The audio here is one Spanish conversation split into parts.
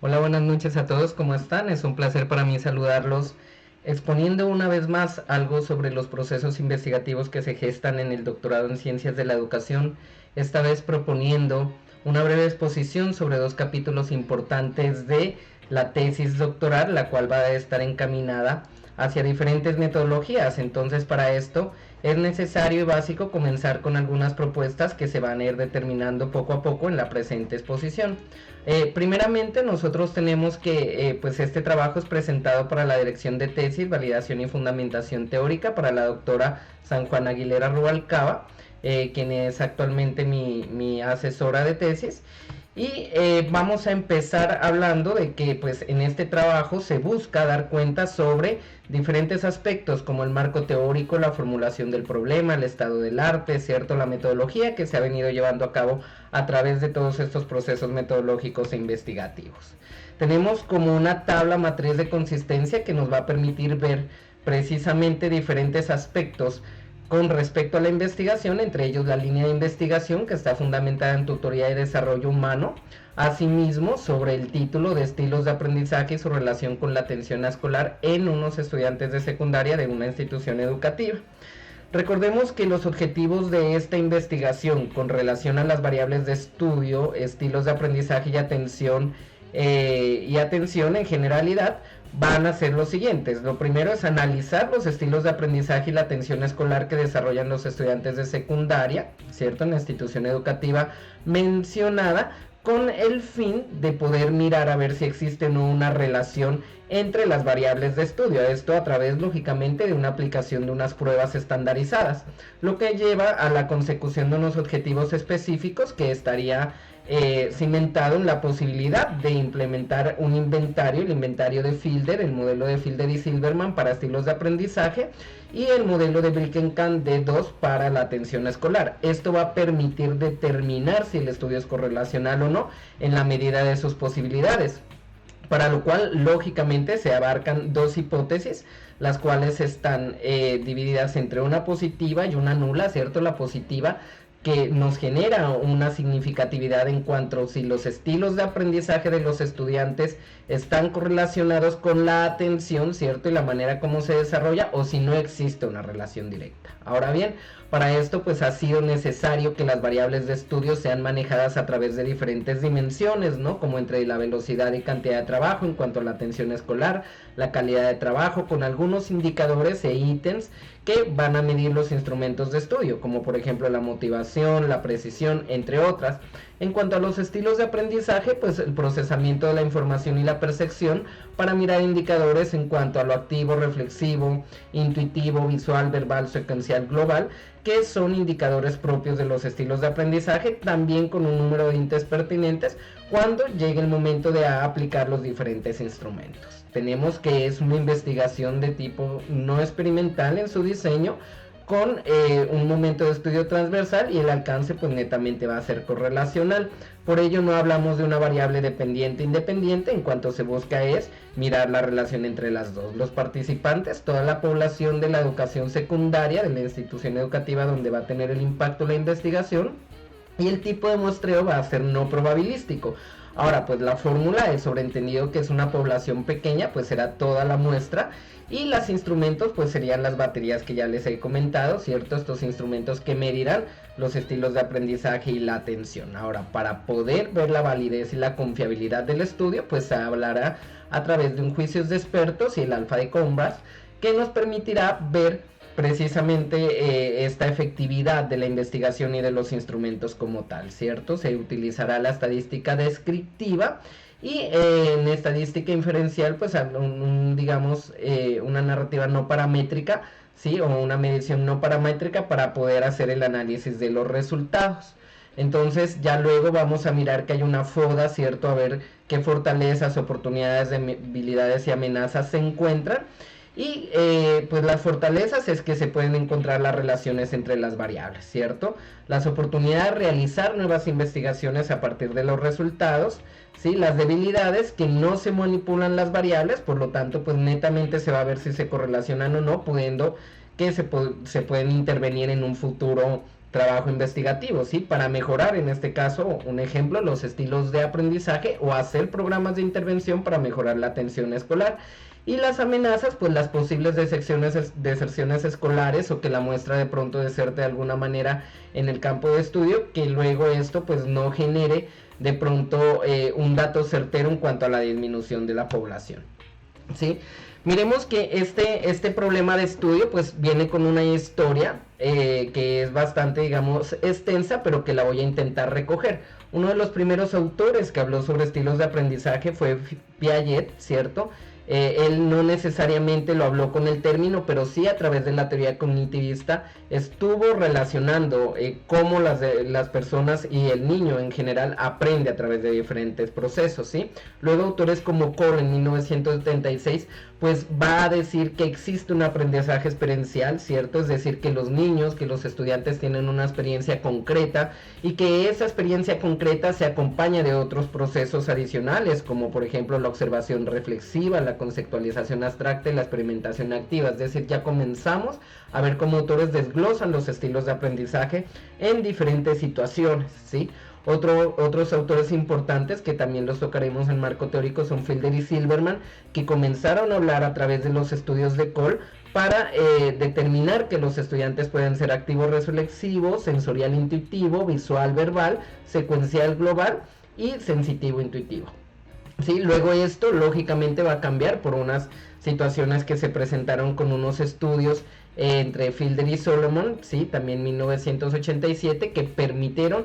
Hola, buenas noches a todos, ¿cómo están? Es un placer para mí saludarlos, exponiendo una vez más algo sobre los procesos investigativos que se gestan en el doctorado en Ciencias de la Educación, esta vez proponiendo una breve exposición sobre dos capítulos importantes de la tesis doctoral, la cual va a estar encaminada hacia diferentes metodologías. Entonces, para esto es necesario y básico comenzar con algunas propuestas que se van a ir determinando poco a poco en la presente exposición. Primeramente, nosotros tenemos que pues este trabajo es presentado para la dirección de tesis, validación y fundamentación teórica para la doctora San Juan Aguilera Rubalcaba, quien es actualmente mi asesora de tesis. Y vamos a empezar hablando de que pues en este trabajo se busca dar cuenta sobre diferentes aspectos como el marco teórico, la formulación del problema, el estado del arte, cierto, la metodología que se ha venido llevando a cabo a través de todos estos procesos metodológicos e investigativos. Tenemos como una tabla matriz de consistencia que nos va a permitir ver precisamente diferentes aspectos con respecto a la investigación, entre ellos la línea de investigación que está fundamentada en tutoría y desarrollo humano, asimismo sobre el título de estilos de aprendizaje y su relación con la atención escolar en unos estudiantes de secundaria de una institución educativa. Recordemos que los objetivos de esta investigación con relación a las variables de estudio, estilos de aprendizaje y atención en generalidad van a ser los siguientes. Lo primero es analizar los estilos de aprendizaje y la atención escolar que desarrollan los estudiantes de secundaria, ¿cierto? En la institución educativa mencionada, con el fin de poder mirar a ver si existe o no una relación entre las variables de estudio. Esto a través, lógicamente, de una aplicación de unas pruebas estandarizadas, lo que lleva a la consecución de unos objetivos específicos que estaría cimentado en la posibilidad de implementar un inventario, el inventario de Fielder, el modelo de Fielder y Silverman para estilos de aprendizaje y el modelo de Brinkenkamp D2 para la atención escolar. Esto va a permitir determinar si el estudio es correlacional o no en la medida de sus posibilidades, para lo cual lógicamente se abarcan dos hipótesis, las cuales están divididas entre una positiva y una nula, ¿cierto? La positiva que nos genera una significatividad en cuanto a si los estilos de aprendizaje de los estudiantes están correlacionados con la atención, ¿cierto? Y la manera como se desarrolla, o si no existe una relación directa. Ahora bien, para esto pues ha sido necesario que las variables de estudio sean manejadas a través de diferentes dimensiones, ¿no? Como entre la velocidad y cantidad de trabajo en cuanto a la atención escolar, la calidad de trabajo, con algunos indicadores e ítems que van a medir los instrumentos de estudio, como por ejemplo la motivación, la precisión, entre otras. En cuanto a los estilos de aprendizaje, pues el procesamiento de la información y la percepción para mirar indicadores en cuanto a lo activo, reflexivo, intuitivo, visual, verbal, secuencial, global, que son indicadores propios de los estilos de aprendizaje, también con un número de índices pertinentes cuando llegue el momento de aplicar los diferentes instrumentos. Tenemos que es una investigación de tipo no experimental en su diseño, con un momento de estudio transversal, y el alcance pues netamente va a ser correlacional. Por ello no hablamos de una variable dependiente independiente, en cuanto se busca es mirar la relación entre las dos. Los participantes, toda la población de la educación secundaria, de la institución educativa donde va a tener el impacto la investigación, y el tipo de muestreo va a ser no probabilístico. Ahora, pues la fórmula es sobreentendido que es una población pequeña, pues será toda la muestra, y los instrumentos pues serían las baterías que ya les he comentado, ¿cierto? Estos instrumentos que medirán los estilos de aprendizaje y la atención. Ahora, para poder ver la validez y la confiabilidad del estudio, pues se hablará a través de un juicio de expertos y el alfa de Combras, que nos permitirá ver precisamente esta efectividad de la investigación y de los instrumentos como tal, ¿cierto? Se utilizará la estadística descriptiva y en estadística inferencial pues digamos una narrativa no paramétrica, ¿sí? O una medición no paramétrica para poder hacer el análisis de los resultados. Entonces ya luego vamos a mirar que hay una FODA, ¿cierto? A ver qué fortalezas, oportunidades, debilidades y amenazas se encuentran. Y pues las fortalezas es que se pueden encontrar las relaciones entre las variables, ¿cierto? Las oportunidades de realizar nuevas investigaciones a partir de los resultados, ¿sí? Las debilidades, que no se manipulan las variables, por lo tanto pues netamente se va a ver si se correlacionan o no, pudiendo que se pueden intervenir en un futuro trabajo investigativo, ¿sí? Para mejorar, en este caso, un ejemplo, los estilos de aprendizaje o hacer programas de intervención para mejorar la atención escolar. Y las amenazas, pues las posibles deserciones escolares o que la muestra de pronto deserte de alguna manera en el campo de estudio, que luego esto pues no genere de pronto un dato certero en cuanto a la disminución de la población, ¿sí? Miremos que este problema de estudio pues viene con una historia que es bastante, digamos, extensa, pero que la voy a intentar recoger. Uno de los primeros autores que habló sobre estilos de aprendizaje fue Piaget, ¿cierto? Él no necesariamente lo habló con el término, pero sí a través de la teoría cognitivista estuvo relacionando cómo las personas y el niño en general aprende a través de diferentes procesos, ¿sí? Luego autores como Cole en 1976 pues va a decir que existe un aprendizaje experiencial, ¿cierto? Es decir, que los niños, que los estudiantes tienen una experiencia concreta y que esa experiencia concreta se acompaña de otros procesos adicionales, como por ejemplo la observación reflexiva, la conceptualización abstracta y la experimentación activa. Es decir, ya comenzamos a ver cómo autores desglosan los estilos de aprendizaje en diferentes situaciones, ¿sí? Otros autores importantes que también los tocaremos en marco teórico son Fielder y Silverman, que comenzaron a hablar a través de los estudios de Cole para determinar que los estudiantes pueden ser activo reflexivo, sensorial intuitivo, visual verbal, secuencial global y sensitivo intuitivo. ¿Sí? Luego esto lógicamente va a cambiar por unas situaciones que se presentaron con unos estudios entre Fielder y Solomon, ¿sí? También 1987, que permitieron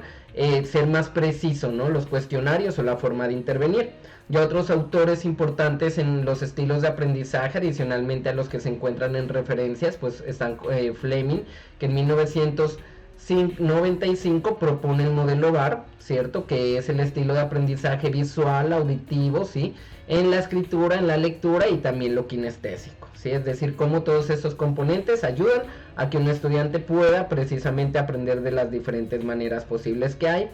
ser más preciso, ¿no? Los cuestionarios o la forma de intervenir. Y otros autores importantes en los estilos de aprendizaje, adicionalmente a los que se encuentran en referencias, pues están Fleming, que en 1995 propone el modelo VAR, ¿cierto? Que es el estilo de aprendizaje visual, auditivo, ¿sí? En la escritura, en la lectura y también lo kinestésico, ¿sí? Es decir, cómo todos estos componentes ayudan a que un estudiante pueda precisamente aprender de las diferentes maneras posibles que hay,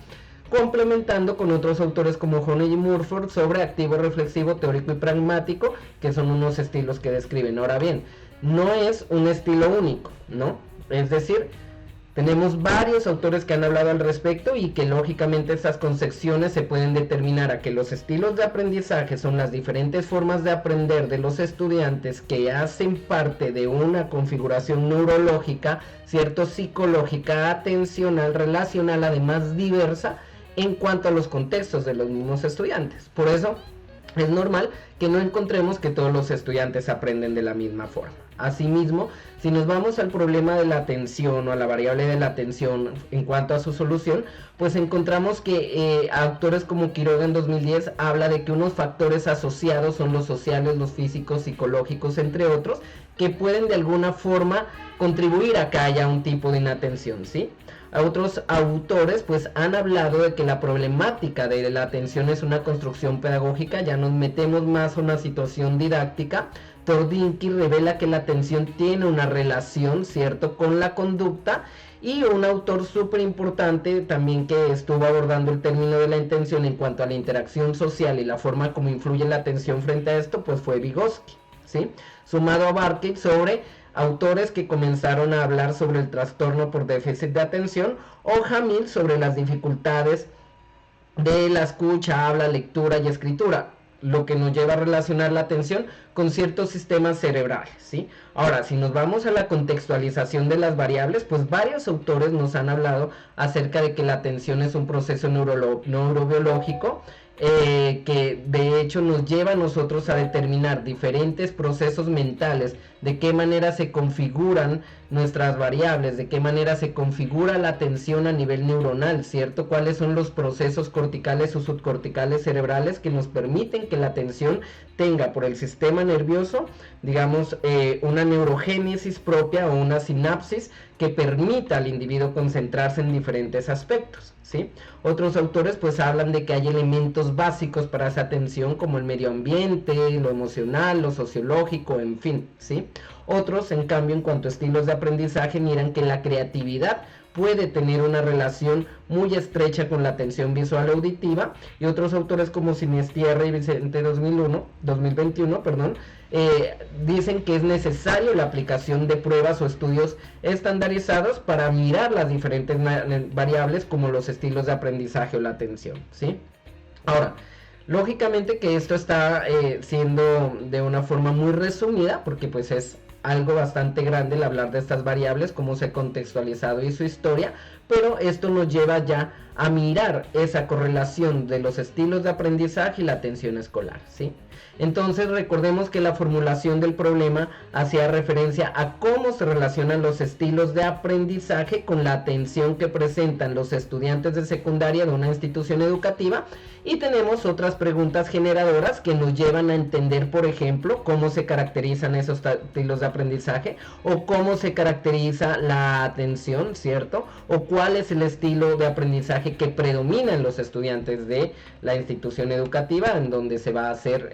complementando con otros autores como Honey y Murford sobre activo, reflexivo, teórico y pragmático, que son unos estilos que describen. Ahora bien, no es un estilo único, ¿no? Es decir, tenemos varios autores que han hablado al respecto y que lógicamente estas concepciones se pueden determinar a que los estilos de aprendizaje son las diferentes formas de aprender de los estudiantes que hacen parte de una configuración neurológica, cierto, psicológica, atencional, relacional, además diversa en cuanto a los contextos de los mismos estudiantes. Por eso es normal que no encontremos que todos los estudiantes aprenden de la misma forma. Asimismo, si nos vamos al problema de la atención o a la variable de la atención en cuanto a su solución, pues encontramos que autores como Quiroga en 2010 habla de que unos factores asociados son los sociales, los físicos, psicológicos, entre otros, que pueden de alguna forma contribuir a que haya un tipo de inatención, ¿sí? Otros autores pues han hablado de que la problemática de la atención es una construcción pedagógica. Ya nos metemos más a una situación didáctica. Tordinky revela que la atención tiene una relación, ¿cierto?, con la conducta. Y un autor súper importante también que estuvo abordando el término de la intención en cuanto a la interacción social y la forma como influye la atención frente a esto, pues fue Vygotsky, ¿sí? Sumado a Barkey sobre autores que comenzaron a hablar sobre el trastorno por déficit de atención, o Hamill sobre las dificultades de la escucha, habla, lectura y escritura, lo que nos lleva a relacionar la atención con ciertos sistemas cerebrales, ¿sí? Ahora, si nos vamos a la contextualización de las variables, pues varios autores nos han hablado acerca de que la atención es un proceso neurobiológico, que de hecho nos lleva a nosotros a determinar diferentes procesos mentales, de qué manera se configuran nuestras variables, de qué manera se configura la atención a nivel neuronal, ¿cierto? Cuáles son los procesos corticales o subcorticales cerebrales que nos permiten que la atención tenga por el sistema nervioso, digamos, una neurogénesis propia o una sinapsis que permita al individuo concentrarse en diferentes aspectos, ¿sí? Otros autores pues hablan de que hay elementos básicos para esa atención como el medio ambiente, lo emocional, lo sociológico, en fin, ¿sí? Otros, en cambio, en cuanto a estilos de aprendizaje, miran que la creatividad puede tener una relación muy estrecha con la atención visual auditiva, y otros autores como Sinisterra y Vicente 2021, dicen que es necesario la aplicación de pruebas o estudios estandarizados para mirar las diferentes variables como los estilos de aprendizaje o la atención, ¿sí? Ahora, lógicamente que esto está siendo de una forma muy resumida, porque pues es algo bastante grande el hablar de estas variables, cómo se ha contextualizado y su historia, pero esto nos lleva ya a mirar esa correlación de los estilos de aprendizaje y la atención escolar, ¿sí? Entonces recordemos que la formulación del problema hacía referencia a cómo se relacionan los estilos de aprendizaje con la atención que presentan los estudiantes de secundaria de una institución educativa, y tenemos otras preguntas generadoras que nos llevan a entender, por ejemplo, cómo se caracterizan esos estilos de aprendizaje o cómo se caracteriza la atención, ¿cierto? O cuál es el estilo de aprendizaje que predomina en los estudiantes de la institución educativa en donde se va a hacer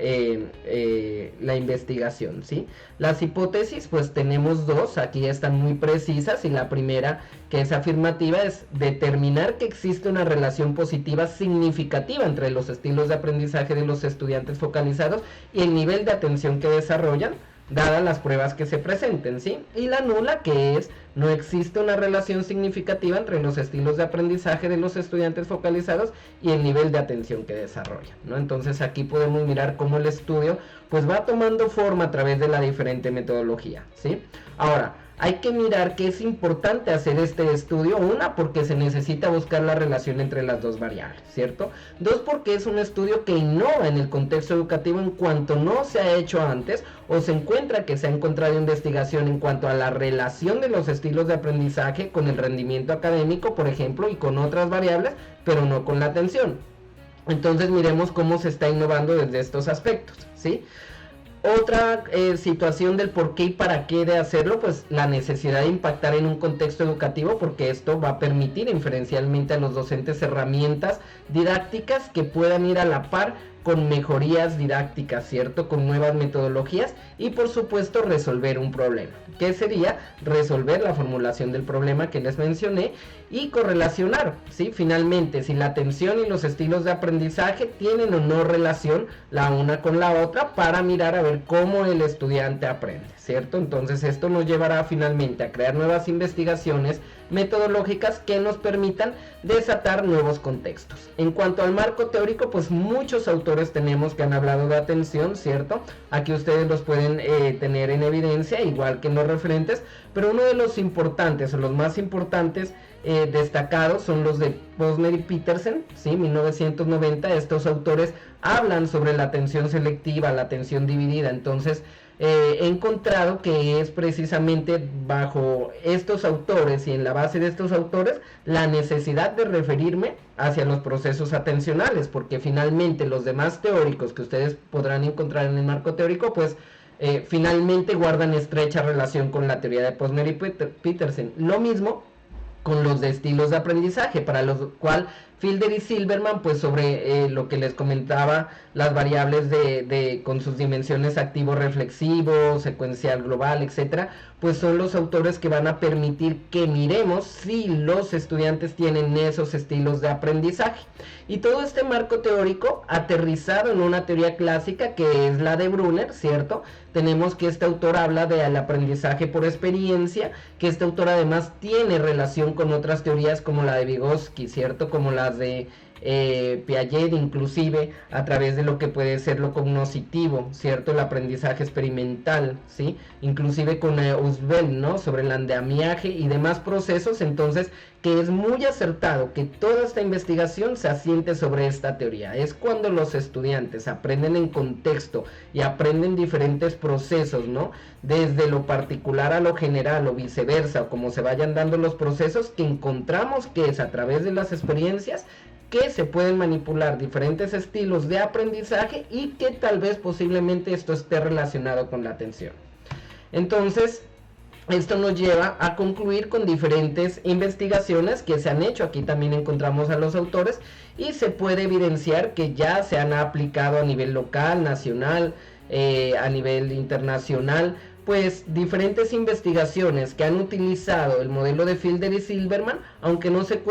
la investigación, ¿sí? Las hipótesis, pues tenemos dos, aquí están muy precisas, y la primera, que es afirmativa, es determinar que existe una relación positiva significativa entre los estilos de aprendizaje de los estudiantes focalizados y el nivel de atención que desarrollan, dadas las pruebas que se presenten, ¿sí? Y la nula, que es no existe una relación significativa entre los estilos de aprendizaje de los estudiantes focalizados y el nivel de atención que desarrollan, ¿no? Entonces aquí podemos mirar cómo el estudio pues va tomando forma a través de la diferente metodología, ¿sí? Ahora, hay que mirar que es importante hacer este estudio, una, porque se necesita buscar la relación entre las dos variables, ¿cierto? Dos, porque es un estudio que innova en el contexto educativo en cuanto no se ha hecho antes o se encuentra que se ha encontrado investigación en cuanto a la relación de los estilos de aprendizaje con el rendimiento académico, por ejemplo, y con otras variables, pero no con la atención. Entonces miremos cómo se está innovando desde estos aspectos, ¿sí? Otra situación del por qué y para qué de hacerlo, pues la necesidad de impactar en un contexto educativo, porque esto va a permitir inferencialmente a los docentes herramientas didácticas que puedan ir a la par con mejorías didácticas, ¿cierto? Con nuevas metodologías y por supuesto resolver un problema, que sería resolver la formulación del problema que les mencioné y correlacionar, ¿sí? Finalmente, si la atención y los estilos de aprendizaje tienen o no relación la una con la otra para mirar a ver cómo el estudiante aprende, ¿cierto? Entonces esto nos llevará finalmente a crear nuevas investigaciones metodológicas que nos permitan desatar nuevos contextos. En cuanto al marco teórico, pues muchos autores tenemos que han hablado de atención, ¿cierto? Aquí ustedes los pueden tener en evidencia, igual que en los referentes, pero uno de los importantes o los más importantes destacados son los de Posner y Petersen, ¿sí? 1990. Estos autores hablan sobre la atención selectiva, la atención dividida. Entonces he encontrado que es precisamente bajo estos autores y en la base de estos autores la necesidad de referirme hacia los procesos atencionales, porque finalmente los demás teóricos que ustedes podrán encontrar en el marco teórico, pues finalmente guardan estrecha relación con la teoría de Posner y Petersen. Lo mismo con los de estilos de aprendizaje, para lo cual Fielder y Silverman, pues sobre lo que les comentaba, las variables con sus dimensiones activo-reflexivo, secuencial global, etcétera, pues son los autores que van a permitir que miremos si los estudiantes tienen esos estilos de aprendizaje. Y todo este marco teórico aterrizado en una teoría clásica que es la de Brunner, ¿cierto? Tenemos que este autor habla del aprendizaje por experiencia, que este autor además tiene relación con otras teorías como la de Vygotsky, ¿cierto? Como las de Piaget, inclusive a través de lo que puede ser lo cognoscitivo, ¿cierto? El aprendizaje experimental, ¿sí? Inclusive con Usbel, ¿no? Sobre el andamiaje y demás procesos. Entonces, que es muy acertado que toda esta investigación se asiente sobre esta teoría. Es cuando los estudiantes aprenden en contexto y aprenden diferentes procesos, ¿no? Desde lo particular a lo general o viceversa, o como se vayan dando los procesos, que encontramos que es a través de las experiencias que se pueden manipular diferentes estilos de aprendizaje y que tal vez posiblemente esto esté relacionado con la atención. Entonces, esto nos lleva a concluir con diferentes investigaciones que se han hecho. Aquí también encontramos a los autores y se puede evidenciar que ya se han aplicado a nivel local, nacional, a nivel internacional, pues diferentes investigaciones que han utilizado el modelo de Fielder y Silverman, aunque no se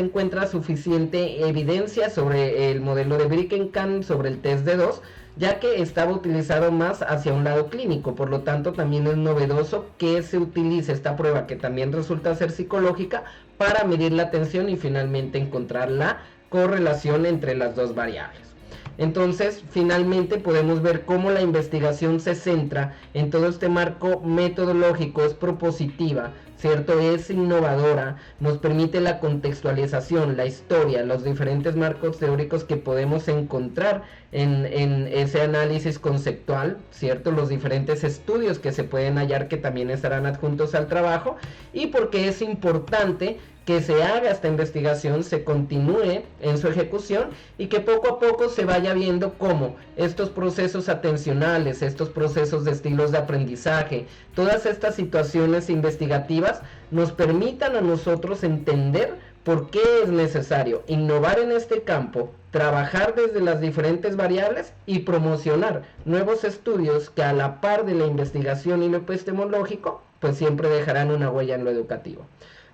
encuentra suficiente evidencia sobre el modelo de Birkenkamp, sobre el test de 2, ya que estaba utilizado más hacia un lado clínico. Por lo tanto, también es novedoso que se utilice esta prueba, que también resulta ser psicológica, para medir la atención y finalmente encontrar la correlación entre las dos variables. Entonces, finalmente podemos ver cómo la investigación se centra en todo este marco metodológico, es propositiva, ¿cierto? Es innovadora, nos permite la contextualización, la historia, los diferentes marcos teóricos que podemos encontrar en ese análisis conceptual, ¿cierto? Los diferentes estudios que se pueden hallar, que también estarán adjuntos al trabajo, y porque es importante que se haga esta investigación, se continúe en su ejecución y que poco a poco se vaya viendo cómo estos procesos atencionales, estos procesos de estilos de aprendizaje, todas estas situaciones investigativas nos permitan a nosotros entender por qué es necesario innovar en este campo, trabajar desde las diferentes variables y promocionar nuevos estudios que, a la par de la investigación y lo epistemológico, pues siempre dejarán una huella en lo educativo.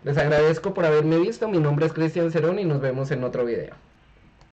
Les agradezco por haberme visto, mi nombre es Cristian Cerón y nos vemos en otro video.